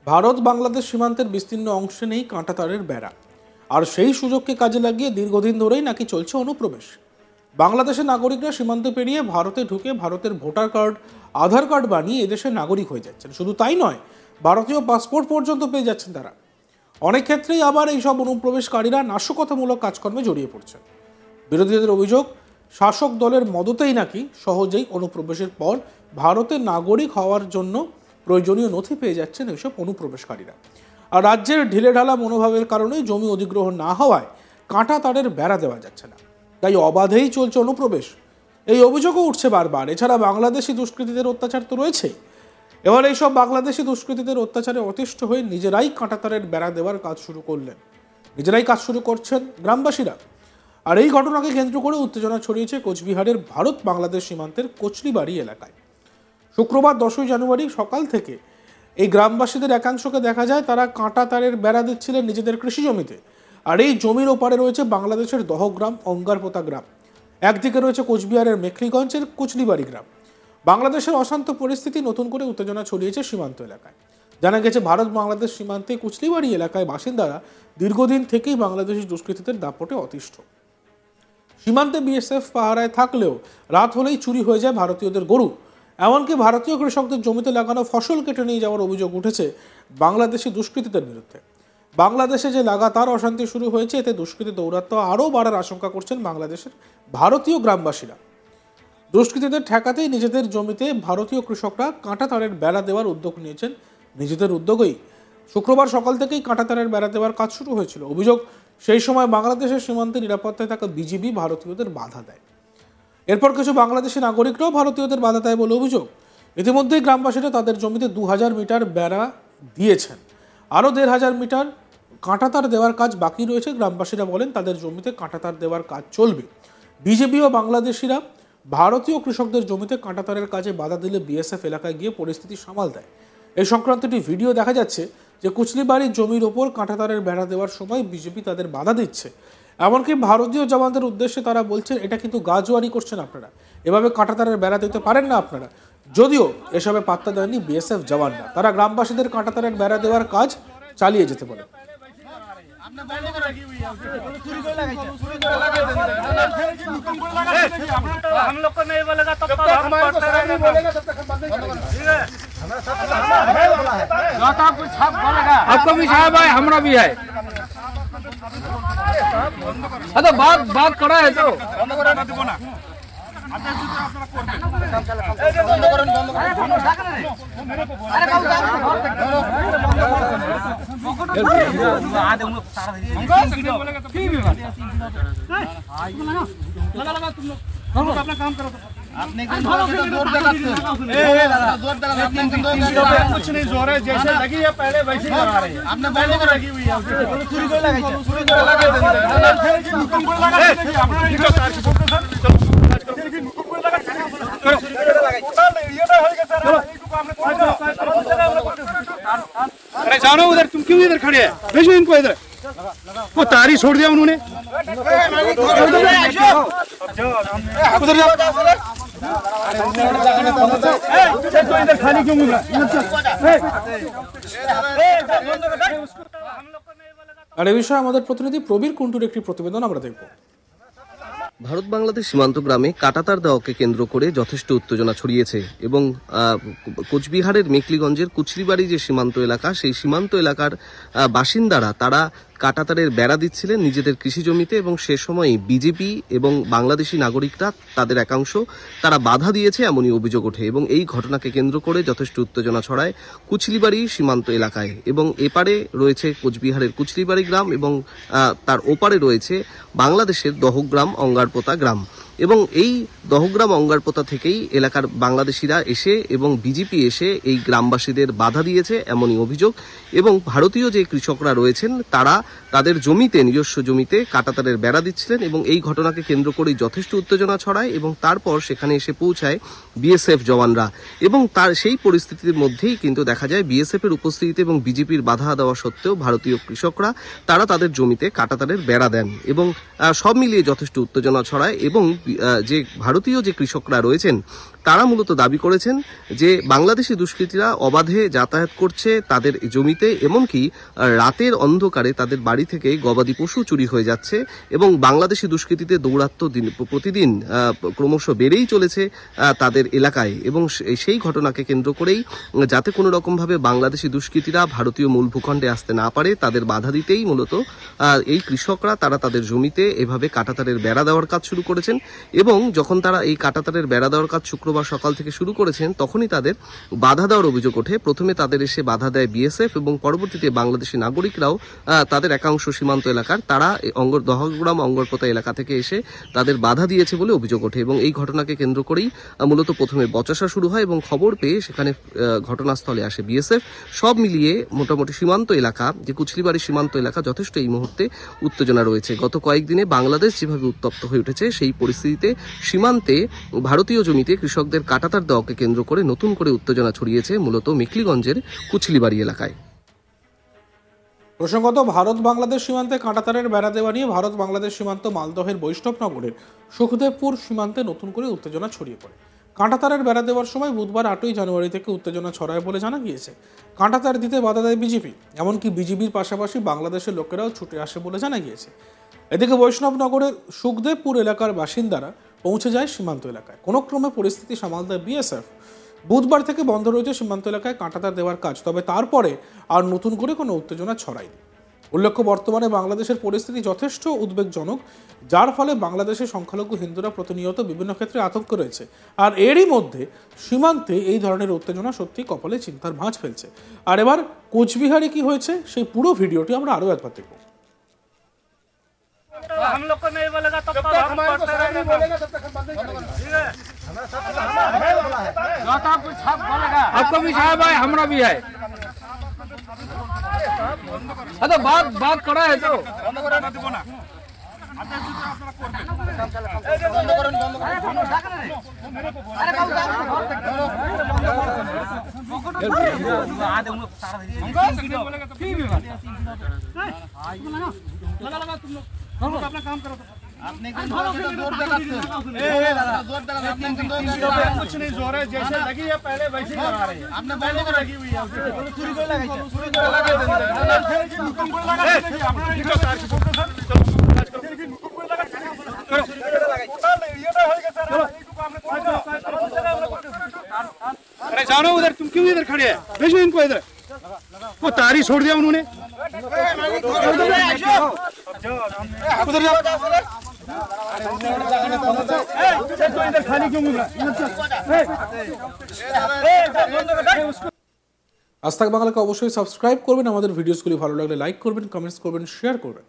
ভারত বাংলাদেশ সীমান্তের বিস্তীর্ণ অংশে নেই কাঁটাতারের বেড়া, আর সেই সুযোগকে কাজে লাগিয়ে দীর্ঘদিন ধরেই নাকি চলছে অনুপ্রবেশ। বাংলাদেশের নাগরিকরা সীমান্ত পেরিয়ে ভারতে ঢুকে ভারতের ভোটার কার্ড, আধার কার্ড বানিয়ে এদেশের নাগরিক হয়ে যাচ্ছেন। শুধু তাই নয়, ভারতীয় পাসপোর্ট পর্যন্ত পেয়ে যাচ্ছেন তারা। অনেক ক্ষেত্রেই আবার এইসব অনুপ্রবেশকারীরা নাশকতামূলক কাজকর্মে জড়িয়ে পড়ছেন। বিরোধীদের অভিযোগ, শাসক দলের মদতেই নাকি সহজেই অনুপ্রবেশের পর ভারতের নাগরিক হওয়ার জন্য প্রয়োজনীয় নথি পেয়ে যাচ্ছেন এইসব অনুপ্রবেশকারীরা। আর রাজ্যের ঢিলেঢালা মনোভাবের কারণে জমি অধিগ্রহণ না হওয়ায় কাঁটা তারের বেড়া দেওয়া যাচ্ছে না, তাই অবাধেই চলছে অনুপ্রবেশ। এই অভিযোগও উঠছে বারবার। এছাড়া বাংলাদেশি দুষ্কৃতীদের অত্যাচার তো রয়েছেই। এবার এইসব বাংলাদেশি দুষ্কৃতীদের অত্যাচারে অতিষ্ঠ হয়ে নিজেরাই কাঁটাতারের বেড়া দেওয়ার কাজ শুরু করলেন। নিজেরাই কাজ শুরু করছেন গ্রামবাসীরা। আর এই ঘটনাকে কেন্দ্র করে উত্তেজনা ছড়িয়েছে কোচবিহারের ভারত বাংলাদেশ সীমান্তের কচলিবাড়ি এলাকায়। শুক্রবার 10ই জানুয়ারি সকাল থেকে এই গ্রামবাসীদের একাংশকে দেখা যায় তারা কাঁটা তারের বেড়া দিচ্ছিলেন নিজেদের কৃষি জমিতে। আর এই জমির ওপারে রয়েছে বাংলাদেশের দহগ্রাম, অঙ্গারপোতা গ্রাম। একদিকে রয়েছে কোচবিহারের মেখলিগঞ্জের কচলিবাড়ি গ্রাম। বাংলাদেশের অশান্ত পরিস্থিতি নতুন করে উত্তেজনা ছড়িয়েছে সীমান্ত এলাকায়। জানা গেছে, ভারত বাংলাদেশ সীমান্তে কুচলিবাড়ি এলাকায় বাসিন্দারা দীর্ঘদিন থেকেই বাংলাদেশি দুষ্কৃতীদের দাপটে অতিষ্ঠ। সীমান্তে বিএসএফ পাহারায় থাকলেও রাত হলেই চুরি হয়ে যায় ভারতীয়দের গরু। এমনকি ভারতীয় কৃষকদের জমিতে লাগানো ফসল কেটে নিয়ে যাওয়ার অভিযোগ উঠেছে বাংলাদেশি দুষ্কৃতীদের বিরুদ্ধে। বাংলাদেশে যে লাগাতার অশান্তি শুরু হয়েছে, এতে দুষ্কৃতী দৌরাত্ম্য আরও বাড়ার আশঙ্কা করছেন বাংলাদেশের ভারতীয় গ্রামবাসীরা। দুষ্কৃতীদের ঠেকাতেই নিজেদের জমিতে ভারতীয় কৃষকরা কাঁটা তারের বেড়া দেওয়ার উদ্যোগ নিয়েছেন। নিজেদের উদ্যোগেই শুক্রবার সকাল থেকেই কাঁটা তারের বেড়া দেওয়ার কাজ শুরু হয়েছিল। অভিযোগ, সেই সময় বাংলাদেশের সীমান্তে নিরাপত্তায় থাকা বিজিবি ভারতীয়দের বাধা দেয়। এরপর কিছু বাংলাদেশি নাগরিকরাও ভারতীয়দের বাধা দেয় বলে অভিযোগ। ইতিমধ্যেই গ্রামবাসীরা তাদের জমিতে 2000 মিটার বেড়া দিয়েছেন। আরও 1500 মিটার কাঁটাতার দেওয়ার কাজ বাকি রয়েছে। গ্রামবাসীরা বলেন তাদের জমিতে কাঁটাতার দেওয়ার কাজ চলবে। বিজেপি ও বাংলাদেশিরা ভারতীয় কৃষকদের জমিতে কাঁটাতারের কাজে বাধা দিলে বিএসএফ এলাকায় গিয়ে পরিস্থিতি সামাল দেয়। এই সংক্রান্ত একটি ভিডিও দেখা যাচ্ছে যে কুচলিবাড়ির জমির ওপর কাঁটাতারের বেড়া দেওয়ার সময় বিজেপি তাদের বাধা দিচ্ছে। এমনকি ভারতীয় জওয়ানদের উদ্দেশ্যে তারা বলছেন, এটা কিন্তু গাজোয়ারি করছেন আপনারা, এভাবে কাঁটাতারের বেড়া দিতে পারেন না আপনারা। যদিও এসবে পাত্তা দেননি বিএসএফ জওয়ানরা। তারা গ্রামবাসীদের কাঁটাতারের বেড়া দেওয়ার কাজ চালিয়ে যেতে বলে। आपका भी साहब है, हमारा भी है। तो बात करा है तो अपना काम करो। आपने कुछ नहीं जोर है, जैसे लगी है पहले वैसे ही लगा रहे हैं। आपने पहले को लगी हुई है, पूरी को लगाई है, पूरी को लगा देंगे। अरे जानो उधर, तुम क्यों इधर खड़े हैं? भेजो इनको इधर। वो तारी छोड़ दिया उन्होंने। उधर जाओ। इधर खाली क्यों मिला? আর এই বিষয়ে আমাদের প্রতিনিধি প্রবীর কুন্টুর একটি প্রতিবেদন আমরা দেখব। ভারত বাংলাদেশ সীমান্ত গ্রামে কাঁটাতার দেওয়াকে কেন্দ্র করে যথেষ্ট উত্তেজনা ছড়িয়েছে এবং কোচবিহারের মেখলিগঞ্জের কুচলিবাড়ি যে সীমান্ত এলাকা, সেই সীমান্ত এলাকার বাসিন্দারা তারা কাঁটাতারের বেড়া দিচ্ছিলেন নিজেদের কৃষি জমিতে এবং সে সময় বিজেপি এবং বাংলাদেশি নাগরিকরা তাদের একাংশ তারা বাধা দিয়েছে এমনই অভিযোগ ওঠে এবং এই ঘটনাকে কেন্দ্র করে যথেষ্ট উত্তেজনা ছড়ায় কুচলিবাড়ি সীমান্ত এলাকায়। এবং এপারে রয়েছে কোচবিহারের কুচলিবাড়ি গ্রাম এবং তার ওপারে রয়েছে বাংলাদেশের দহগ্রাম, অঙ্গারপোতা গ্রাম। এবং এই দহগ্রাম, অঙ্গারপোতা থেকেই এলাকার বাংলাদেশিরা এসে এবং বিজেপি এসে এই গ্রামবাসীদের বাধা দিয়েছে এমনই অভিযোগ। এবং ভারতীয় যে কৃষকরা রয়েছেন তারা তাদের জমিতে, নিজস্ব জমিতে কাঁটাতারের বেড়া দিচ্ছিলেন এবং এই ঘটনাকে কেন্দ্র করেই যথেষ্ট উত্তেজনা ছড়ায় এবং তারপর সেখানে এসে পৌঁছায় বিএসএফ জওয়ানরা। এবং তার সেই পরিস্থিতির মধ্যেই কিন্তু দেখা যায় বিএসএফ এর উপস্থিতিতে এবং বিজেপির বাধা দেওয়া সত্ত্বেও ভারতীয় কৃষকরা তারা তাদের জমিতে কাঁটাতারের বেড়া দেন এবং সব মিলিয়ে যথেষ্ট উত্তেজনা ছড়ায় এবং যে ভারতীয় যে কৃষকরা রয়েছেন তারা মূলত দাবি করেছেন যে বাংলাদেশি দুষ্কৃতীরা অবাধে যাতায়াত করছে তাদের জমিতে, এমনকি রাতের অন্ধকারে তাদের বাড়ি থেকে গবাদি পশু চুরি হয়ে যাচ্ছে এবং বাংলাদেশি দুষ্কৃতীদের দৌরাত্ম্য প্রতিদিন ক্রমশ বেড়েই চলেছে তাদের এলাকায়। এবং সেই ঘটনাকে কেন্দ্র করেই যাতে কোনো রকমভাবে বাংলাদেশি দুষ্কৃতীরা ভারতীয় মূল ভূখণ্ডে আসতে না পারে তাদের বাধা দিতেই মূলত এই কৃষকরা তারা তাদের জমিতে এভাবে কাঁটাতারের বেড়া দেওয়ার কাজ শুরু করেছেন। এবং যখন তারা এই কাঁটাতারের বেড়া দেওয়ার কাজ শুক্রবার সকাল থেকে শুরু করেছেন তখনই তাদের বাধা দেওয়ার অভিযোগ ওঠে। প্রথমে তাদের এসে বাধা দেয় বিএসএফ এবং পরবর্তীতে বাংলাদেশি নাগরিকরাও তাদের একাংশ সীমান্ত এলাকার তারা দহগ্রাম অঙ্গরপোতা এলাকা থেকে এসে তাদের বাধা দিয়েছে বলে অভিযোগ ওঠে। এবং এই ঘটনাকে কেন্দ্র করেই মূলত প্রথমে বচসা শুরু হয় এবং খবর পেয়ে সেখানে ঘটনাস্থলে আসে বিএসএফ। সব মিলিয়ে মোটামুটি সীমান্ত এলাকা যে কুচলিবাড়ি সীমান্ত এলাকা যথেষ্ট এই মুহূর্তে উত্তেজনা রয়েছে। গত কয়েকদিনে বাংলাদেশ যেভাবে উত্তপ্ত হয়ে উঠেছে সেই পরিস্থিতিতে সীমান্তে ভারতীয় জমিতে কৃষকদের কাঁটাতার দেওয়াকে কেন্দ্র করে নতুন করে উত্তেজনা ছড়িয়েছে মূলত মেখলিগঞ্জের কুচলিবাড়ি এলাকায়। প্রসঙ্গত, ভারত বাংলাদেশ সীমান্তে কাঁটাতারের বেড়া দেওয়া নিয়ে ভারত বাংলাদেশ সীমান্ত মালদহের বৈষ্ণবনগরের সুখদেবপুর সীমান্তে নতুন করে উত্তেজনা ছড়িয়ে পড়ে। কাঁটাতারের বেড়া দেওয়ার সময় বুধবার 8ই জানুয়ারি থেকে উত্তেজনা ছড়ায় বলে জানা গিয়েছে। কাঁটাতার দিতে বাধা দেয় বিজেপি, এমনকি বিজেপির পাশাপাশি বাংলাদেশের লোকেরাও ছুটে আসে বলে জানা গিয়েছে। এদিকে বৈষ্ণবনগরের সুখদেবপুর এলাকার বাসিন্দারা পৌঁছে যায় সীমান্ত এলাকায়। কোনো ক্রমে পরিস্থিতি সামাল দেয় বিএসএফ। বুধবার থেকে বন্ধ রয়েছে সীমান্ত এলাকায় কাঁটাতার দেওয়ার কাজ, তবে তারপরে আর নতুন করে কোনো উত্তেজনা ছড়ায়নি। উল্লেখ্য, বর্তমানে বাংলাদেশের পরিস্থিতি যথেষ্ট উদ্বেগজনক, যার ফলে বাংলাদেশের সংখ্যালঘু হিন্দুরা প্রতিনিয়ত বিভিন্ন ক্ষেত্রে আতঙ্ক রয়েছে। আর এরই মধ্যে সীমান্তে এই ধরনের উত্তেজনা সত্যি কপালে চিন্তার ভাঁজ ফেলছে। আর এবার কোচবিহারে কি হয়েছে সেই পুরো ভিডিওটি আমরা আরও একবার দেখব। हम लोग को नहीं बोलेगा तब तक हम करते रहेंगे, बोलेगा तब तक हम बंद नहीं करेंगे। ठीक है, हमारा कुछ साहब बोलेगा, आपको भी साहब है, हमरा भी है। तो बात करा है तो बंद करा ना देबो ना। अपना काम करो, आपने जोर कुछ नहीं जोर है, जैसे लगी है पहले वैसे ही लगा रहे हैं। आपने पहले को लगी हुई है, चोरी को लगा अरे जानो उधर, तुम क्यों इधर खड़े हैं? भेजो इनको इधर। वो तारी छोड़ दिया उन्होंने, उधर जाओ। इधर खाली क्यों मिल रहा? আজ তাক বাংলাকে অবশ্যই সাবস্ক্রাইব করবেন, আমাদের ভিডিওসগুলি ভালো লাগলে লাইক করবেন, কমেন্টস করবেন, শেয়ার করবেন।